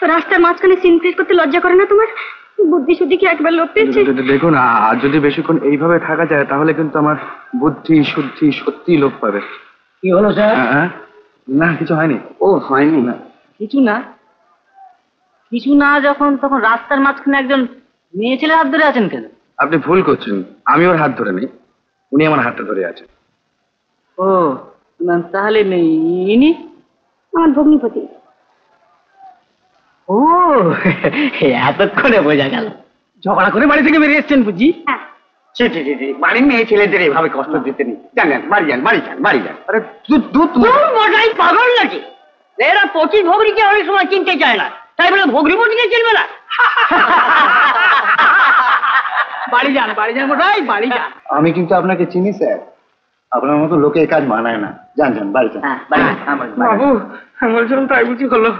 রাস্তার মাঝখানে scene create করতে লজ্জা করে না তোমার? বুদ্ধি শুদ্ধি কি একবার লোপ পেয়েছে? দেখুন, আর যদি বেশিক্ষণ এইভাবে থাকা যায় তাহলে কিন্তু আমার বুদ্ধি শুদ্ধি সত্যি লোপ পাবে। কি হলো স্যার? না, কিছু হয়নি। ও, হয়নি না? কিছু না, কিছু না যখন, তখন রাস্তার মাঝখানে একজন মেয়ে ছেলে হাত ধরে আছেন কেন? আপনি ভুল করছেন, আমি ওর হাত ধরে নেই, উনি আমার হাতটা ধরে আছেন। ও না, তাহলে ইনি আমার ভগ্নিপতি। ও, এতক্ষণে বোঝা গেল। ঝগড়া করে বাড়ি থেকে বেরিয়ে এসছেন বুঝি? বাড়ির মেয়ে ছেলেদের এভাবে কষ্ট দিতে নেই, জানেন? বাড়ি যান, বাড়ি যান, বাড়ি যান। আরে মশাই পাগল নাকি? এরা পচি ভগরিকে অনেক সময় চিনতে চায় না, তাই বলে ভগরি পচিকে চিনবে না? বাড়ি যান, বাড়ি যান মশাই, বাড়ি যান। আমি কিন্তু আপনাকে চিনি স্যার, আপনার মতো লোকে কাজ মানায় না। যান যান, বাড়ি যান। বাবু, আমার জন্য তাই বুঝি হলো।